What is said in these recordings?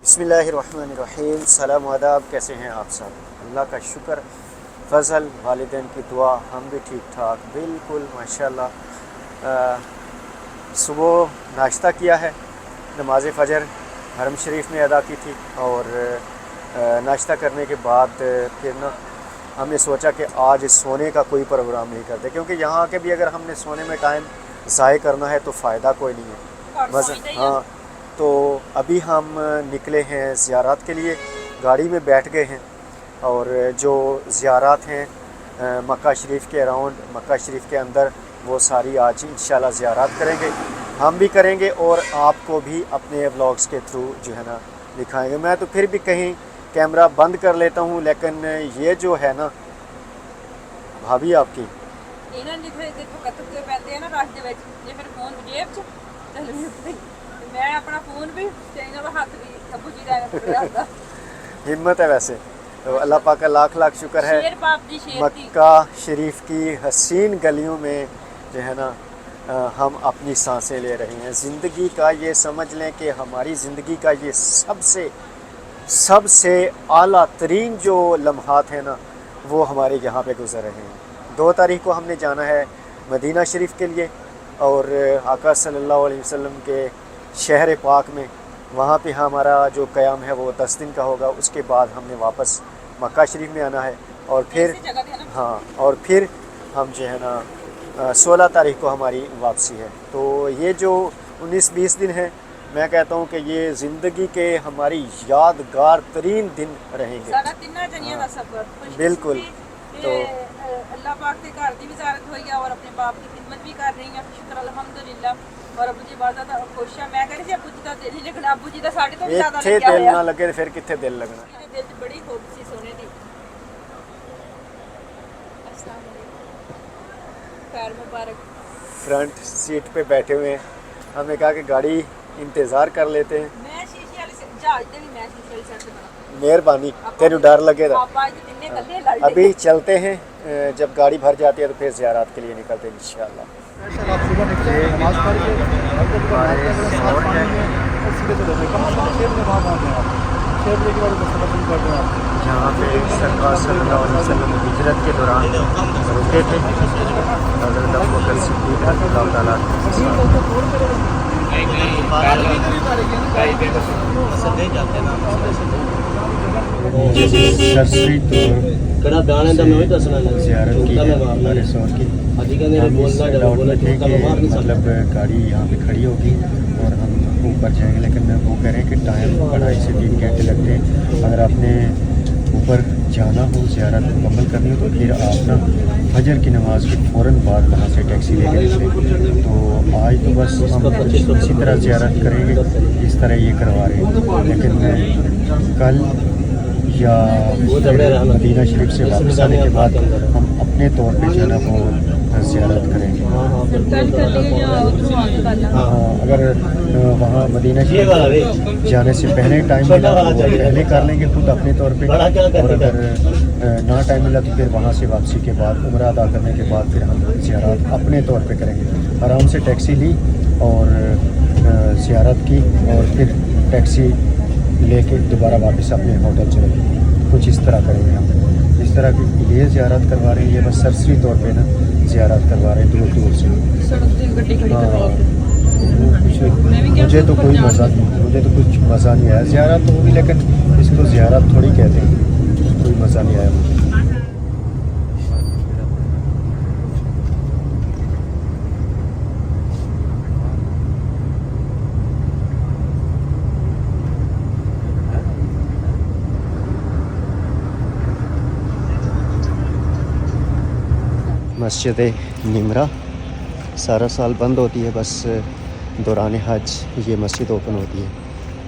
बिस्मिल्लाहिर्रहमानिर्रहीम। सलाम आदाब, कैसे हैं आप सब? अल्लाह का शुक्र फ़ज़ल, वालिदैन की दुआ, हम भी ठीक ठाक बिल्कुल माशाल्लाह। सुबह नाश्ता किया है, नमाज फ़जर हरम शरीफ में अदा की थी और नाश्ता करने के बाद फिर ना हमने सोचा कि आज सोने का कोई प्रोग्राम नहीं करते, क्योंकि यहाँ के भी अगर हमने सोने में टाइम ज़ाय करना है तो फ़ायदा कोई नहीं है बस। हाँ, तो अभी हम निकले हैं ज़ियारत के लिए, गाड़ी में बैठ गए हैं और जो ज़ियारत हैं मक्का शरीफ के अराउंड, मक्का शरीफ के अंदर, वो सारी आज इंशाल्लाह ज़ियारत करेंगे, हम भी करेंगे और आपको भी अपने व्लॉग्स के थ्रू जो है ना दिखाएंगे। मैं तो फिर भी कहीं कैमरा बंद कर लेता हूँ, लेकिन ये जो है ना भाभी आपकी हिम्मत है वैसे तो अल्लाह पाक का लाख लाख शुक्र है। मक्का शरीफ की हसीन गलियों में जो है ना हम अपनी सांसें ले रहे हैं। ज़िंदगी का ये समझ लें कि हमारी ज़िंदगी का ये सबसे आला तरीन जो लम्हात हैं ना, वो हमारे यहाँ पे गुज़र रहे हैं। 2 तारीख को हमने जाना है मदीना शरीफ के लिए और आका सल्लल्लाहु अलैहि वसल्लम के शहर पाक में, वहाँ पे हमारा जो क़याम है वो 10 दिन का होगा। उसके बाद हमने वापस मक्का शरीफ में आना है और फिर हाँ, और फिर हम जो है ना 16 तारीख को हमारी वापसी है। तो ये जो 19-20 दिन है, मैं कहता हूँ कि ये ज़िंदगी के हमारी यादगार तरीन दिन रहेंगे। बिल्कुल। तो अल्लाह पाक के घर की भी ज़ियारत हुई है और अपने बाप की खिदमत भी कर रही हैं, शुक्र अल्हम्दुलिल्लाह। और अबू जी बहुत ज़्यादा खुश है। मैं कह रही थी अबू जी का दिल नहीं लगना, अबू जी का साढ़े तो ज़्यादा इत्थे दिल ना लगे फिर कित्थे दिल लगना। दिल बड़ी खूब सी सोने दी। अस्सलाम वालेकुम, खैर मुबारक। फ्रंट सीट पे बैठे हुए हैं, हमने कहा कि गाड़ी इंतज़ार कर लेते हैं। मैं शीशे वाले से जहाज दे भी मैं शीशे वाले से बना मेहरबानी, तेनू डर लगेगा। आप आज तिन्ने गल्ले लड़ अभी चलते हैं, जब गाड़ी भर जाती है तो फिर ज़ियारत के लिए निकलते हैं इंशाल्लाह। आप सुबह निकले, नमाज पढ़ के जहाँ पे सरकार सल्लल्लाहु अलैहि वसल्लम हिजरत के दौरान रुके थे, हज़रत अबू बकर सिद्दीक़ रज़ियल्लाहु ताला सरसरी तौर ज़ियारत की है हमारे शौर की। हम इस डाउट में थे कि मतलब गाड़ी यहाँ पे खड़ी होगी और हम ऊपर जाएंगे, लेकिन वो कह रहे हैं कि टाइम 2.5 से 3 घंटे लगते हैं। अगर आपने ऊपर जाना हो, ज़ियारत मुकम्मल करनी हो, तो फिर आप ना फजर की नमाज के फ़ौरन बाद वहाँ से टैक्सी लेके निकलें। तो आज तो बस हम इसी तरह ज़ियारत करेंगे जिस तरह ये करवा रहे हैं, लेकिन कल या मदीना शरीफ से वापस आने के बाद हम अपने तौर पे जो है ना वो ज़ियारत करेंगे। अगर वहाँ मदीना शरीफ जाने से पहले टाइम मिला तो वो पहले कर लेंगे खुद अपने तौर पे, और अगर ना टाइम मिला तो फिर वहाँ से वापसी के बाद उम्रा अदा करने के बाद फिर हम ज़ियारत अपने तौर पे करेंगे। आराम से टैक्सी ली और ज़ियारत की और फिर टैक्सी लेके दोबारा वापस अपने होटल चले गए। कुछ इस तरह करेंगे हम। इस तरह की ये ज़ियारत करवा रहे हैं, ये बस सरसरी तौर पे ना ज़ियारत करवा रहे हैं दूर दूर से। मुझे तो कोई मज़ा नहीं, मुझे तो कुछ मज़ा नहीं आया। ज़ियारत तो होगी लेकिन इसको ज़ियारत थोड़ी कहते हैं, कोई मज़ा नहीं आया मुझे। मस्जिद निमरा सारा साल बंद होती है, बस दौरान हज ये मस्जिद ओपन होती है।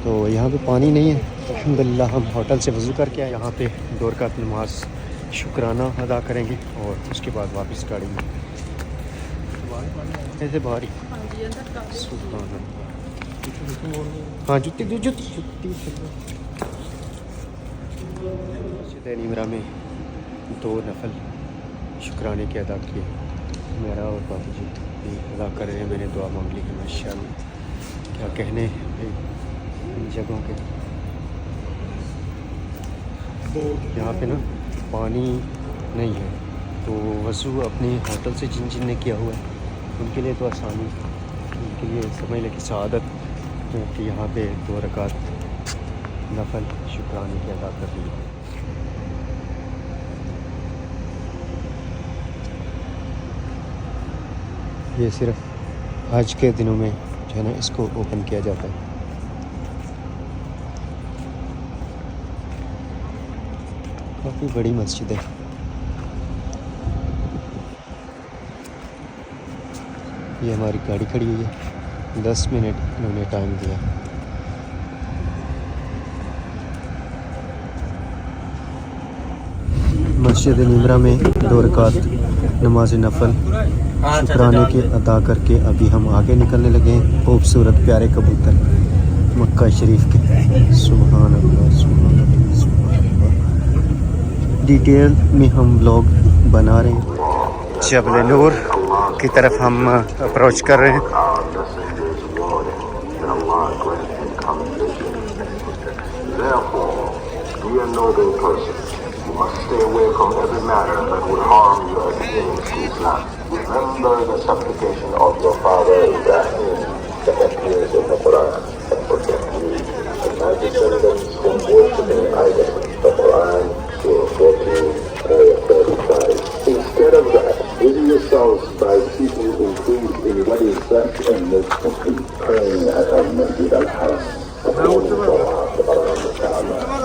तो यहाँ पे पानी नहीं है, अल्हम्दुलिल्लाह। हम होटल से वज़ू करके आए, यहाँ पे 2 रकात नमाज शुक्राना अदा करेंगे और उसके बाद वापस गाड़ी में ऐसे बाहर ही। हाँ, जुत्ती मस्जिद निमरा में 2 नफल शुक्राने के अदा किए। मेरा और बाबू जी भी अदा कर रहे हैं, मैंने दुआ मांग ली है। माशाअल्लाह क्या कहने इन जगहों के। یہاں پہ نا پانی نہیں ہے، تو وضو اپنے ہوٹل سے جن جن نے کیا ہوا ہے ان کے لیے تو آسانی، ان کے لیے سمجھ لے کہ سعادت ہے کہ یہاں پہ 2 رکعت نفل شکرانے کی ادا کر لی۔ یہ صرف حج کے دنوں میں جو ہے نا اس کو اوپن کیا جاتا ہے۔ کافی بڑی مسجد ہے۔ یہ ہماری گاڑی کھڑی ہوئی ہے، 10 منٹ انہوں نے ٹائم دیا۔ مسجد نمرہ میں 2 رکعت نماز نفل شکرانے کے ادا کر کے ابھی ہم آگے نکلنے لگے ہیں۔ خوبصورت پیارے کبوتر مکہ شریف کے، سبحان اللہ سبحان اللہ سبحان اللہ۔ ڈیٹیل میں ہم لوگ بنا رہے ہیں۔ جبل نور کی طرف ہم اپروچ کر رہے ہیں۔ Must stay away from every matter that would harm your adherence to Islam. Remember the supplication of your father Ibrahim that appears in the Quran and protect you and my descendants from worshipping idols. The Quran, Surah 14, Ayah 35. Instead of that, busy yourselves by seeking increase in what is best and most complete, praying at Al-Masjid Al-Haram.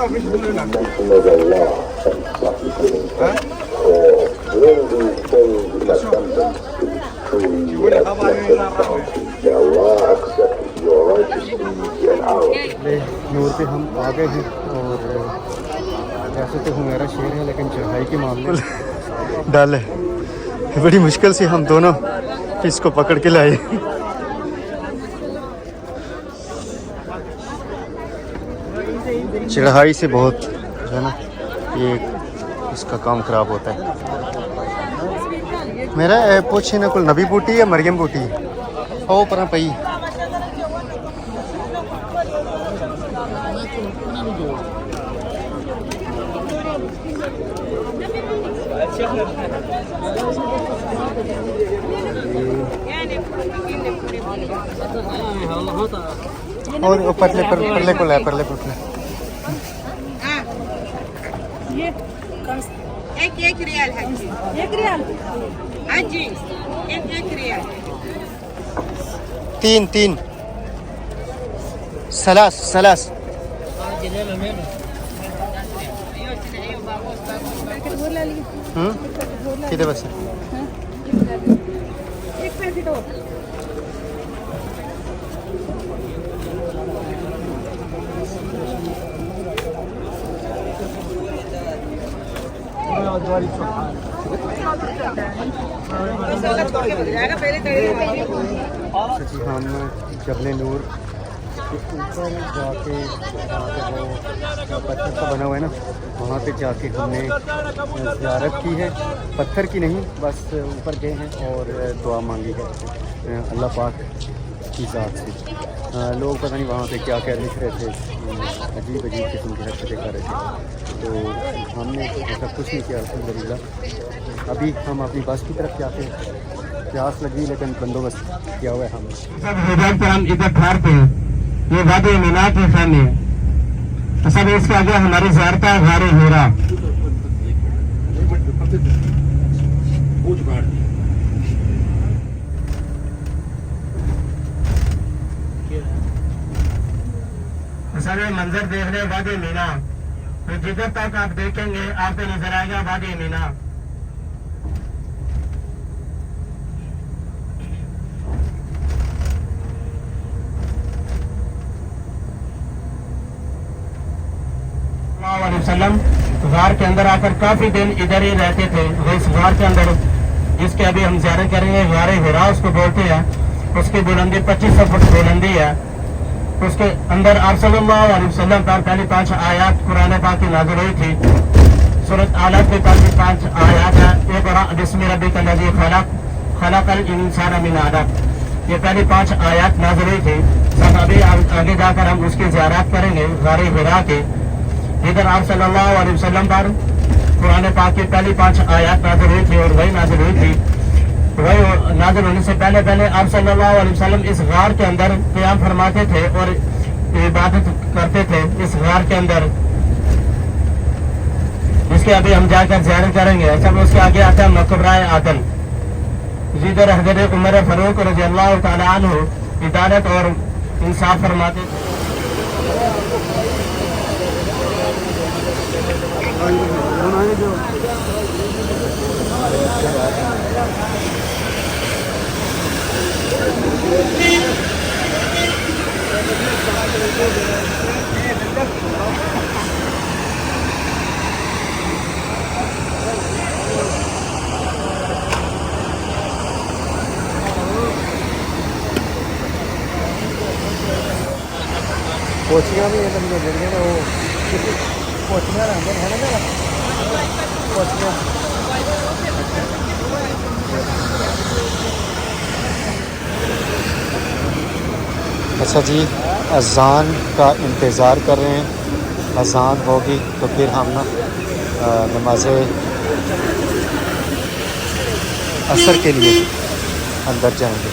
Mention of Allah and supplicating for all these things in abundance to truly may Allah accept your righteous deeds and ours. نور پہ ہم آ گئے ہیں، اور ویسے تو میرا شعر ہے لیکن چڑھائی کے معاملے میں ڈال ہے، بڑی مشکل سے ہم دونوں اس کو پکڑ کے لائے۔ چڑھائی سے بہت جو ہے نا یہ اس کا کام خراب ہوتا ہے۔ میرا پوچھے نا کوئی نبی بوٹی یا مریم بوٹی او پر پئی اور پتلے پرلے کو لے پرلے پتلے ایک ریال ہے، 1 ریال ہاں جی، 1 ریال 3 ثلاث کتنے بس جی ہم جبل نور کے اوپر جا کے جہاں پہ وہ پتھر کا بنا ہوا ہے نا وہاں پہ جا کے ہم نے زیارت کی ہے، پتھر کی نہیں، بس اوپر گئے ہیں اور دعا مانگی ہے اللہ پاک کی ذات سے۔ لوگ پتہ نہیں وہاں پہ کیا کیا لکھ رہے تھے، عجیب قسم کی حرکتیں کر رہے تھے، تو ہم نے ایسا کچھ نہیں کیا الحمدللہ۔ ابھی ہم اپنی بس کی طرف جاتے ہیں، پیاس لگی لیکن بندوبست کیا ہوا ہے ہم نے۔ سب ہدایت پر ہم عزت ٹھہرتے ہیں، یہ وادی مینا کے خیمے ہیں، تو سب اس کے آگے ہماری زیارت ہے غار حرا۔ سب منظر دیکھ رہے وادی مینا، تو جدھر تک آپ دیکھیں گے آپ کو نظر آئے گا وادی مینا۔ وسلم غار کے اندر آ کر کافی دن ادھر ہی رہتے تھے۔ وہ اس غار کے اندر جس کے ابھی ہم زیارت کریں گے غار حرا اس کو بولتے ہیں، اس کی بلندی 2500 فٹ بلندی ہے۔ اس کے اندر آپ صلی اللہ علیہ وسلم پر پہلی 5 آیات قرآن پاک کی نازل ہوئی تھی۔ سورۃ آلات میں پہلی 5 آیات ہے، اقرأ بسم ربک الذی خلق خلق الانسان من علق، یہ پہلی 5 آیات نازل ہوئی تھی۔ سب ابھی آگے جا کر ہم اس کی زیارت کریں گے غار حرا کے۔ इधर आप सल्लल्लाहु अलैहि वसल्लम पर कुरान पाक की पहली 5 आयत नाज़िल हुई थी और वही नाज़िल हुई थी। वही नाज़िल होने से पहले पहले आप सल्लल्लाहु अलैहि वसल्लम इस गार के अंदर क़याम फरमाते थे और इबादत करते थे इस गार के अंदर, जिसके अभी हम जाकर ज़ियारत करेंगे। सब उसके आगे आता है मकबराए आदम, जिधर हज़रत उमर फारूक रज़ियल्लाहु ताला अन्हु इदालत और इंसाफ फरमाते थे। कोचियाँ भी मतलब ਜਿਹੜੀਆਂ ਨੇ ਉਹ ਕੋਚੀਆਂ ਰਹਿੰਦੇ ਨੇ ਨਾ ਕੋਚੀਆਂ। अच्छा जी, अज़ान का इंतज़ार कर रहे हैं। अज़ान होगी तो फिर हम ना नमाज़ असर के लिए अंदर जाएंगे।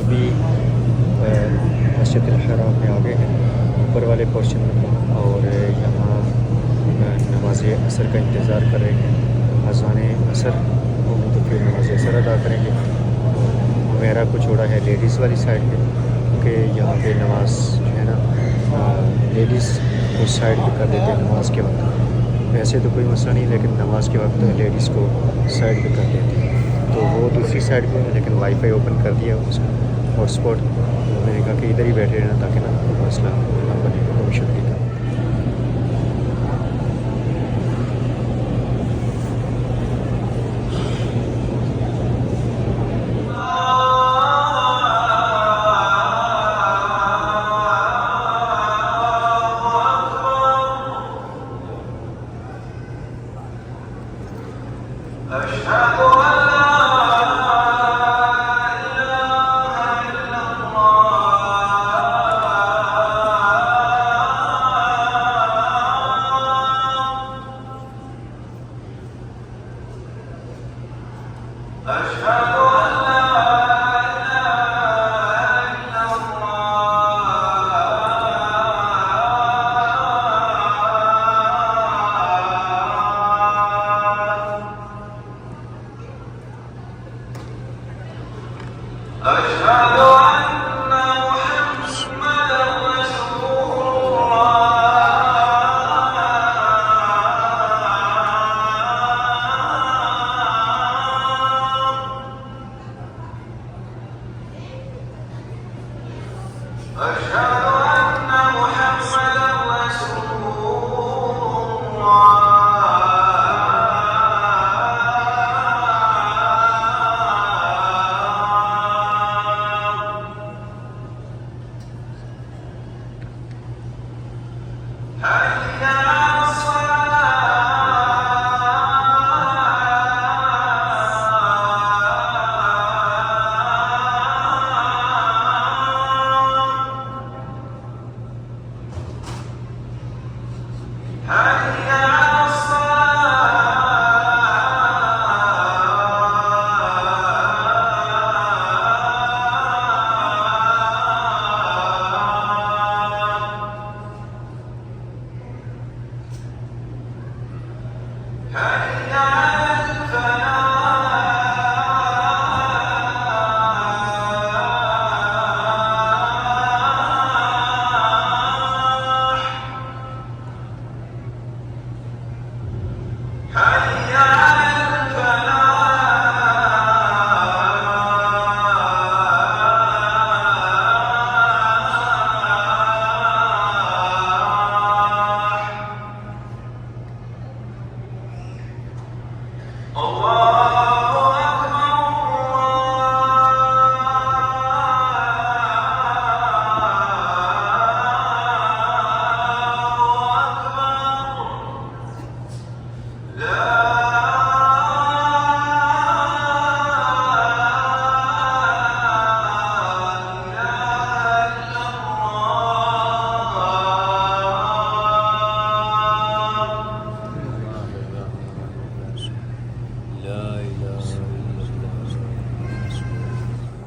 अभी मस्जिद अल-हराम में आ गए हैं, ऊपर वाले पोर्शन में, और यहाँ नमाज़ असर का इंतज़ार कर रहे हैं। अज़ान असर होगी तो फिर नमाज़ असर अदा करेंगे। मेरा को छोड़ा है लेडीज़ वाली साइड पे, क्योंकि यहाँ पे नमाज जो है ना लेडीज़ को साइड पे कर देते हैं नमाज के वक्त। वैसे तो कोई मसला नहीं, लेकिन नमाज के वक्त लेडीज़ को साइड पे कर देते हैं। तो वो दूसरी साइड पे है, लेकिन वाईफाई ओपन कर दिया उसको हॉटस्पॉट। तो मैंने कहा कि इधर ही बैठे रहना ताकि ना कोई मसला ना बने। कोई शुक्रिया।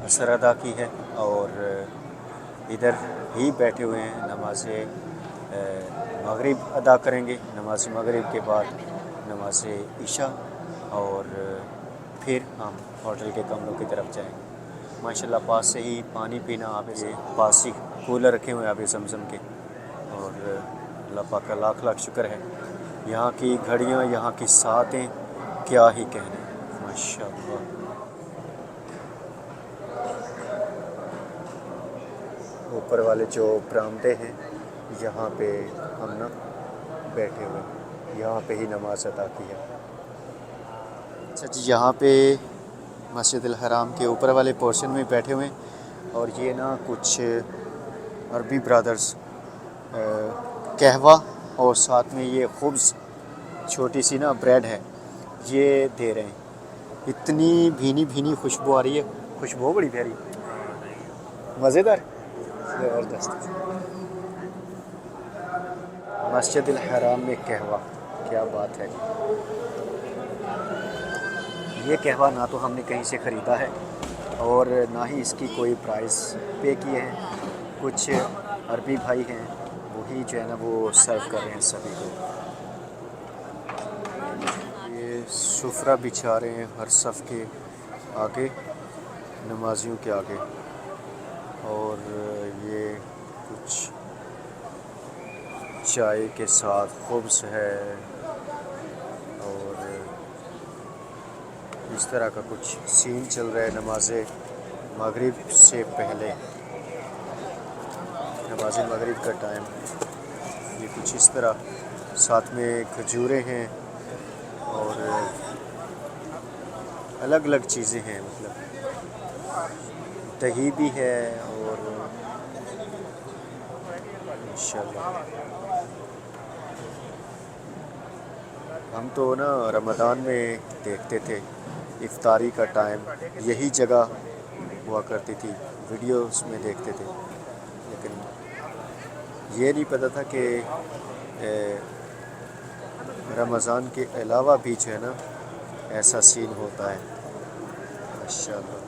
असर अदा की है और इधर ही बैठे हुए हैं। नमाज मगरिब अदा करेंगे, नमाज मगरिब के बाद नमाज इशा और फिर हम होटल के कमरों की तरफ जाएंगे। माशाल्लाह पास से ही पानी पीना, आप ये पास ही कूलर रखे हुए हैं आप ज़मज़म के, और अल्लाह पाक का लाख लाख शुक्र है। यहाँ की घड़ियाँ, यहाँ की सातें क्या ही कहने, माशाल्लाह। ऊपर वाले जो बरामदे हैं यहाँ पे हम ना बैठे हुए हैं, यहाँ पे ही नमाज अदा की है। अच्छा जी, यहाँ पे मस्जिद हराम के ऊपर वाले पोर्शन में बैठे हुए हैं और ये ना कुछ अरबी ब्रदर्स कहवा और साथ में ये खुब्ज़ छोटी सी ना ब्रेड है ये दे रहे हैं। इतनी भीनी भीनी खुशबू आ रही है, खुशबू बड़ी प्यारी, मज़ेदार, ज़बरदस्त। मस्जिद हराम में कहवा, क्या बात है। ये कहवा ना तो हमने कहीं से ख़रीदा है और ना ही इसकी कोई प्राइस पे किए हैं। कुछ अरबी भाई हैं वही जो है ना वो सर्व कर रहे हैं सभी को। ये सुफरा बिछा रहे हैं हर सफ़ के आगे, नमाजियों के आगे, और ये कुछ चाय के साथ खुब्ज़ है और इस तरह का कुछ सीन चल रहा है नमाज मगरिब से पहले। नमाज मगरिब का टाइम ये कुछ इस तरह, साथ में खजूरें हैं और अलग अलग चीज़ें हैं, मतलब दही भी है और इंशाल्लाह। हम तो ना रमज़ान में देखते थे इफ्तारी का टाइम, यही जगह हुआ करती थी, वीडियोस में देखते थे, लेकिन ये नहीं पता था कि रमज़ान के अलावा भी जो है ना ऐसा सीन होता है। माशाअल्लाह,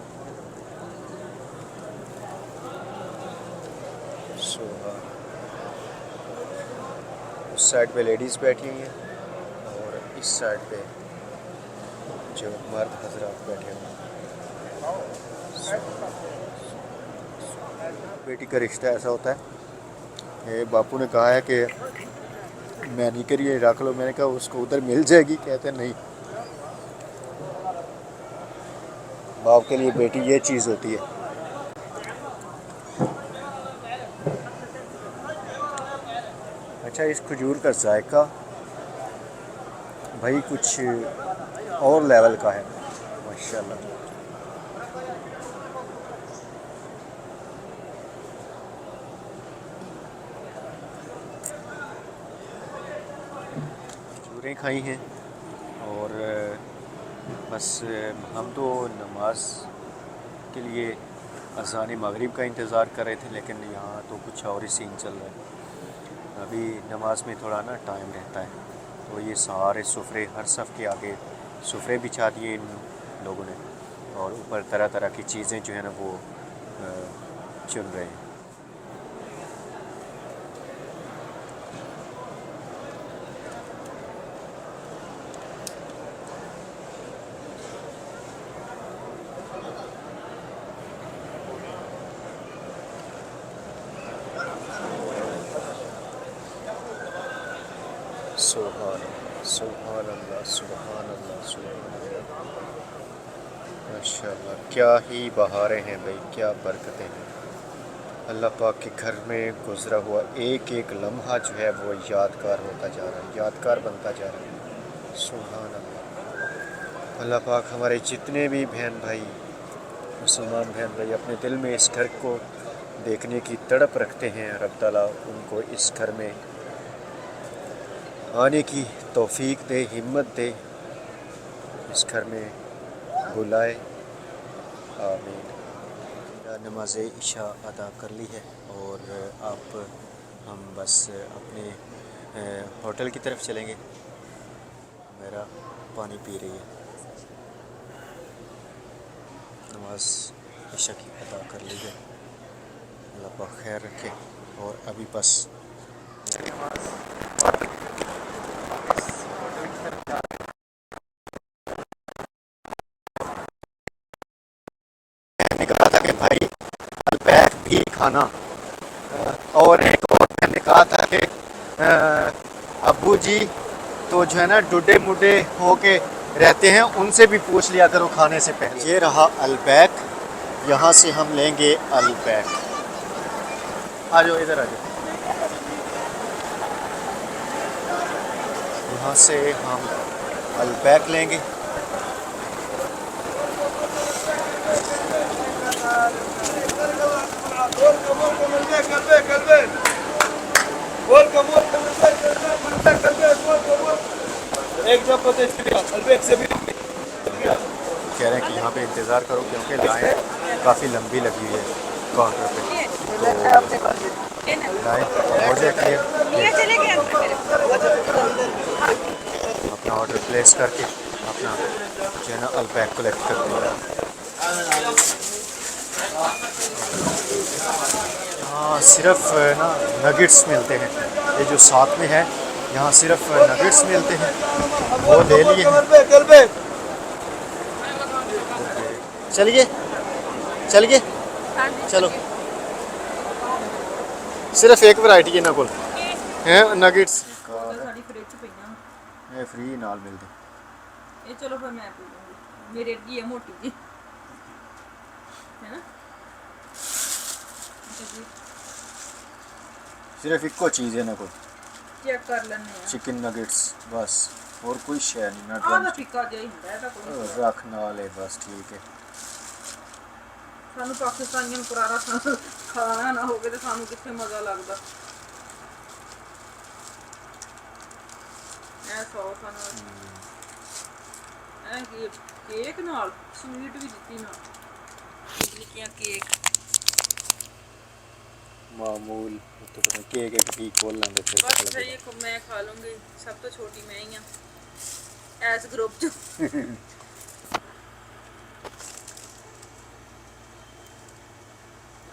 उस साइड पे लेडीज़ बैठी हुई हैं और इस साइड पे जो मर्द हजरात बैठे हुए हैं। बेटी का रिश्ता ऐसा होता है, ये बापू ने कहा है कि मैं नहीं करिए रख लो, मैंने कहा उसको उधर मिल जाएगी, कहते नहीं, बाप के लिए बेटी ये चीज़ होती है। अच्छा, इस खजूर का जायका भाई कुछ और लेवल का है, माशाल्लाह। खजूरें खाई हैं और बस हम तो नमाज के लिए अज़ान मगरिब का इंतज़ार कर रहे थे, लेकिन यहाँ तो कुछ और ही सीन चल रहा है। अभी नमाज में थोड़ा ना टाइम रहता है, तो ये सारे सुफरे हर सफ़ के आगे सुफरे बिछा दिए इन लोगों ने और ऊपर तरह तरह की चीज़ें जो है ना वो चुन रहे हैं। सुभान सुभान अल्लाह, सुभान अल्लाह, सुभान अल्लाह, माशाअल्लाह। क्या ही बहारें हैं भाई, क्या बरकतें हैं। अल्लाह पाक के घर में गुज़रा हुआ एक एक लम्हा जो है वो यादगार होता जा रहा है, यादगार बनता जा रहा है। सुभान अल्लाह। अल्लाह पाक हमारे जितने भी बहन भाई, मुसलमान बहन भाई अपने दिल में इस घर को देखने की तड़प रखते हैं, रब ताला उनको इस घर में आने की तौफीक दे, हिम्मत दे, इस घर में बुलाए, आमीन। नमाज इशा अदा कर ली है और अब हम बस अपने होटल की तरफ चलेंगे। मेरा पानी पी रही है, नमाज عشاء کی ادا کر لی ہے. اللہ پاک خیر رکھے. اور ابھی بس میں نے کہا تھا کہ بھائی البیک بھی کھانا. اور ایک اور میں نے کہا تھا کہ ابو جی تو جو ہے نا ڈڈے مڈے ہو کے رہتے ہیں, ان سے بھی پوچھ لیا کرو کھانے سے پہلے. یہ رہا البیک, یہاں سے ہم لیں گے البیک. آ جاؤ ادھر آ جاؤ. یہاں سے ہم البیک لیں گے. کہہ رہے ہیں کہ یہاں پہ انتظار کرو کیونکہ لائن کافی لمبی لگی ہوئی ہے کاؤنٹر پہ. تو لائن ہو جائے کلیئر, اپنا آرڈر پلیس کر کے اپنا جو ہے نا البیک کلیکٹ کر دیں. ہاں صرف نا نگٹس ملتے ہیں, یہ جو ساتھ میں ہے یہاں صرف نگٹس ملتے ہیں, وہ لے لیے ہیں. چلیے چلیے چلو. صرف ایک ورائٹی ہے نہ ہے نگٹس. ਸਾਡੀ ਫ੍ਰਿਜ ਚ ਪਈਆਂ. ਇਹ ਫ੍ਰੀ ਨਾਲ ਮਿਲਦੇ. ਇਹ ਚਲੋ ਫਿਰ ਮੈਂ ਪੀ ਲੂੰਗੀ, ਮੇਰੇ ਅੱਗੀ ਹੈ ਮੋਟੀ ਜੀ ਹੈ ਨਾ. صرف ایکو چیز ہے نا کوئی ਚੈੱਕ ਕਰ ਲੈਣੇ ਆ. چکن نگٹس بس, اور کوئی شے نہیں نا. ਆਹ ਤਾਂ ਫਿੱਕਾ ਜਿਹਾ ਹੀ ਹੁੰਦਾ ਇਹਦਾ ਕੋਈ. رکھ نال ہے بس ٹھیک ہے. ਸਾਨੂੰ ਪਾਕਿਸਤਾਨੀਆਂ ਨੂੰ ਕਰਾਰਾ ਖਾਣਾ ਨਾ ਹੋਵੇ ਤੇ ਸਾਨੂੰ ਕਿੱਥੇ ਮਜ਼ਾ ਲੱਗਦਾ. ਇਹ ਸੌਸ ਨਾਲ ਇਹ ਕੀ ਕੇਕ ਨਾਲ ਸਵੀਟ ਵੀ ਦਿੱਤੀ ਨਾਲ, ਨਿੱਕੀਆਂ ਕੇਕ. معمول تو پتہ کیک ایک بھی کھول لیں گے پھر بس صحیح ہے, میں کھا لوں گی. سب تو چھوٹی میں ہی ہوں ایس گروپ چ.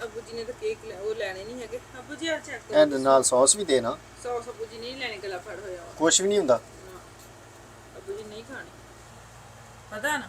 ابو جی نے تو کیک وہ لینے نہیں ہے. ابو جی آ چیک کرو. اینڈ نال سوس بھی دے نا, سوس ابو جی نہیں لینے, گلا پھڑ ہویا. کچھ بھی نہیں ہوندا. ابو جی نہیں کھانی, پتا ہے نا.